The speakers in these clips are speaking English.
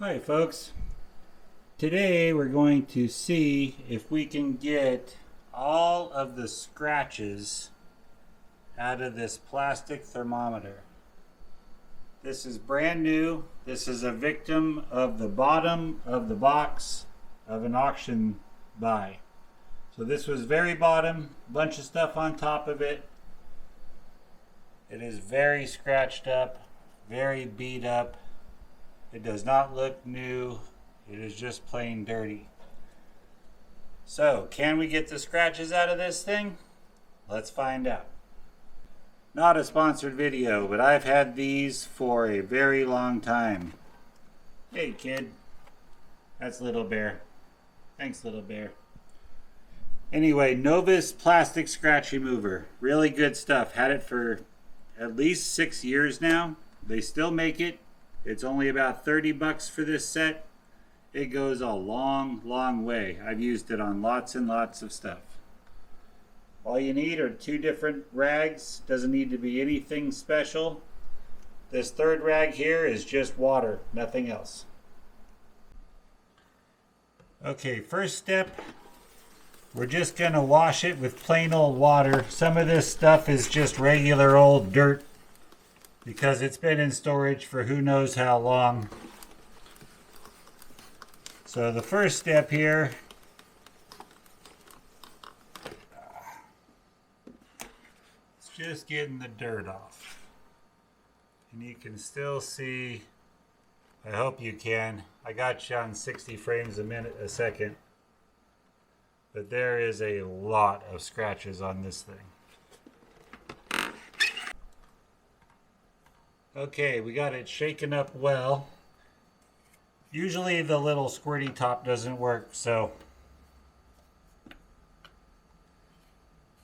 Hi folks, today we're going to see if we can get all of the scratches out of this plastic thermometer. This is brand new. This is a victim of the bottom of the box of an auction buy. So this was very bottom, bunch of stuff on top of it. It is very scratched up, very beat up. It does not look new. It is just plain dirty. So, can we get the scratches out of this thing? Let's find out. Not a sponsored video, but I've had these for a very long time. Hey kid. That's Little Bear. Thanks Little Bear. Anyway, Novus plastic scratch remover. Really good stuff. Had it for at least 6 years now. They still make it. It's only about 30 bucks for this set. It goes a long way. I've used it on lots and lots of stuff. All you need are 2 different rags. Doesn't need to be anything special. This third rag here is just water, nothing else. Okay, first step, we're just gonna wash it with plain old water. Some of this stuff is just regular old dirt, because it's been in storage for who knows how long. So the first step here is just getting the dirt off. And you can still see, I hope you can, I got you on 60 frames a second, but there is a lot of scratches on this thing. Okay, we got it shaken up well. Usually the little squirty top doesn't work, so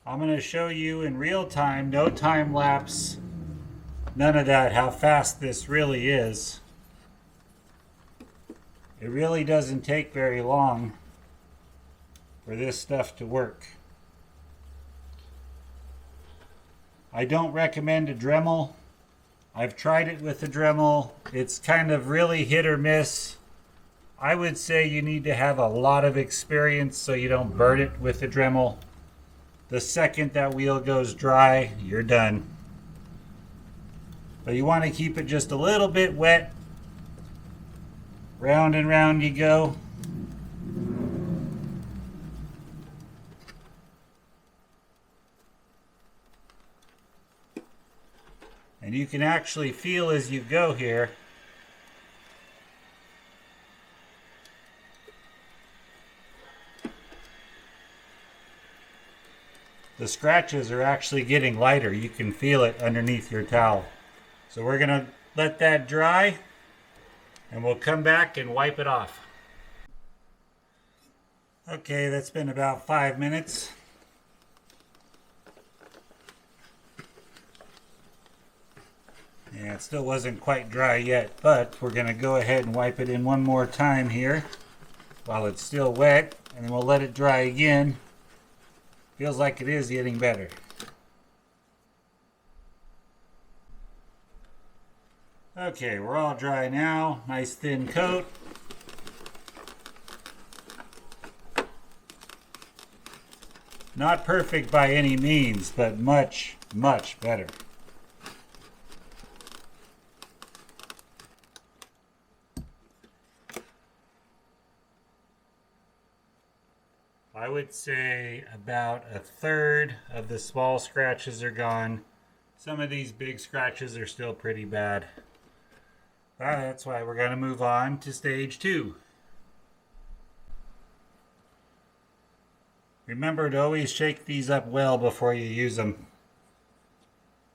I'm going to show you in real time, no time lapse, none of that, how fast this really is. It really doesn't take very long for this stuff to work. I don't recommend a Dremel. I've tried it with a Dremel. It's kind of really hit or miss. I would say you need to have a lot of experience so you don't burn it with the Dremel. The second that wheel goes dry, you're done. But you want to keep it just a little bit wet. Round and round you go. And you can actually feel as you go here the scratches are actually getting lighter. You can feel it underneath your towel. So we're going to let that dry and we'll come back and wipe it off. Okay, that's been about 5 minutes. Yeah, it still wasn't quite dry yet, but we're going to go ahead and wipe it in one more time here while it's still wet, and then we'll let it dry again. Feels like it is getting better. Okay, we're all dry now. Nice thin coat. Not perfect by any means, but much better. I would say about a third of the small scratches are gone. Some of these big scratches are still pretty bad. That's why we're going to move on to stage 2. Remember to always shake these up well before you use them.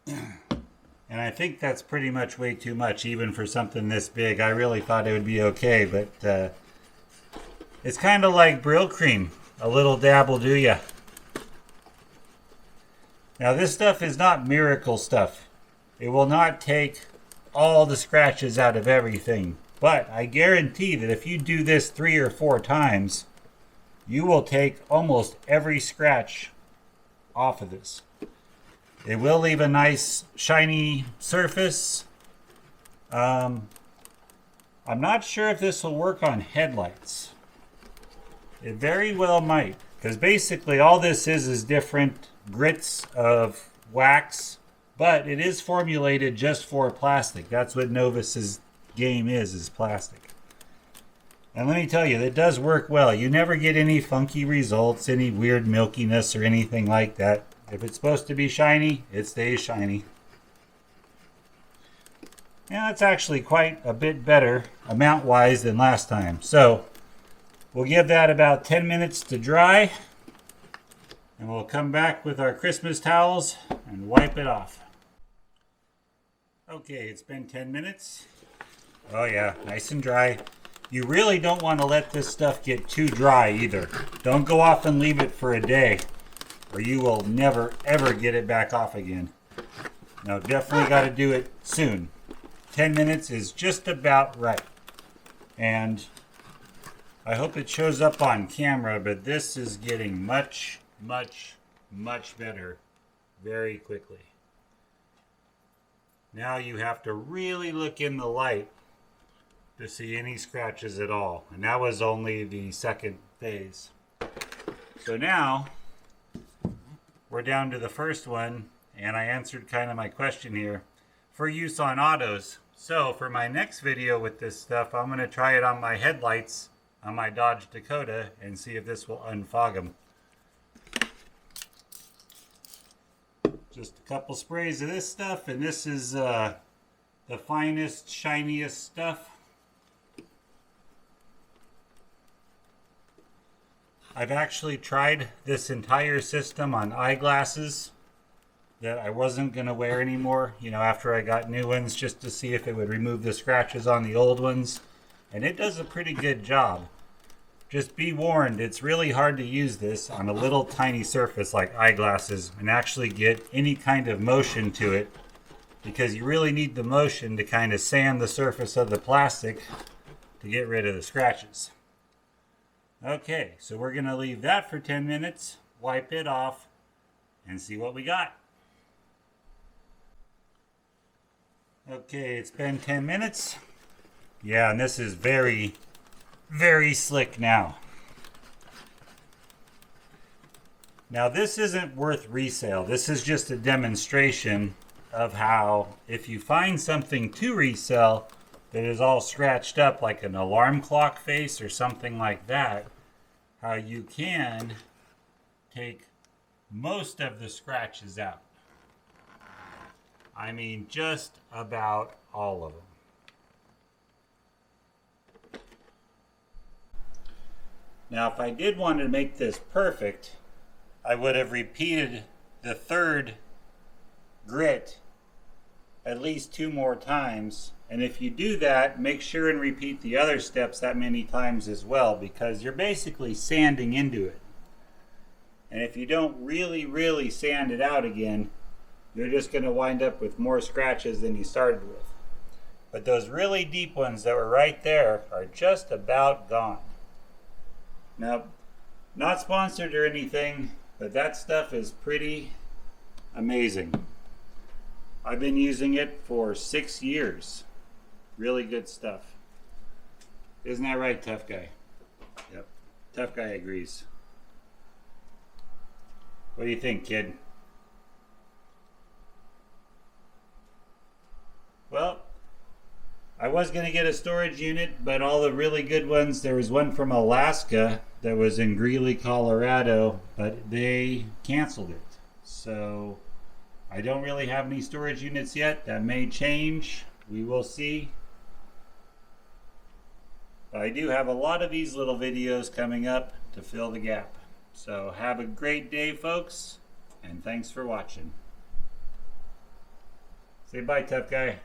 And I think that's pretty much way too much even for something this big. I really thought it would be okay, but it's kind of like Brill cream. A little dab will do ya. Now this stuff is not miracle stuff. It will not take all the scratches out of everything. But I guarantee that if you do this 3 or 4 times, you will take almost every scratch off of this. It will leave a nice shiny surface. I'm not sure if this will work on headlights. It very well might, because basically all this is different grits of wax, but it is formulated just for plastic. That's what Novus's game is plastic. And let me tell you, it does work well. You never get any funky results, any weird milkiness or anything like that. If it's supposed to be shiny, it stays shiny. Yeah, that's actually quite a bit better amount-wise than last time. So we'll give that about 10 minutes to dry, and we'll come back with our Christmas towels and wipe it off. Okay, it's been 10 minutes. Oh yeah, nice and dry. You really don't want to let this stuff get too dry either. Don't go off and leave it for a day, or you will never ever get it back off again. No, definitely got to do it soon. 10 minutes is just about right. And I hope it shows up on camera, but this is getting much, much, much better very quickly. Now you have to really look in the light to see any scratches at all. And that was only the second phase. So now we're down to the first one, and I answered kind of my question here for use on autos. So for my next video with this stuff, I'm going to try it on my headlights on my Dodge Dakota and see if this will unfog them. Just a couple sprays of this stuff, and this is the finest, shiniest stuff. I've actually tried this entire system on eyeglasses that I wasn't going to wear anymore, you know, after I got new ones, just to see if it would remove the scratches on the old ones. And it does a pretty good job. Just be warned, it's really hard to use this on a little tiny surface like eyeglasses and actually get any kind of motion to it, because you really need the motion to kind of sand the surface of the plastic to get rid of the scratches. Okay, so we're going to leave that for 10 minutes, wipe it off, and see what we got. Okay, it's been 10 minutes. Yeah, and this is very, very slick now. Now this isn't worth resale. This is just a demonstration of how if you find something to resell that is all scratched up like an alarm clock face or something like that, how you can take most of the scratches out. I mean, just about all of them. Now, if I did want to make this perfect, I would have repeated the third grit at least 2 more times. And if you do that, make sure and repeat the other steps that many times as well, because you're basically sanding into it. And if you don't really, really sand it out again, you're just going to wind up with more scratches than you started with. But those really deep ones that were right there are just about gone. Now, not sponsored or anything, but that stuff is pretty amazing. I've been using it for 6 years. Really good stuff. Isn't that right, Tough Guy? Yep. Tough Guy agrees. What do you think, kid? Well, I was going to get a storage unit, but all the really good ones, there was one from Alaska that was in Greeley, Colorado, but they canceled it. So I don't really have any storage units yet. That may change. We will see. But I do have a lot of these little videos coming up to fill the gap. So have a great day, folks, and thanks for watching. Say bye, Tough Guy.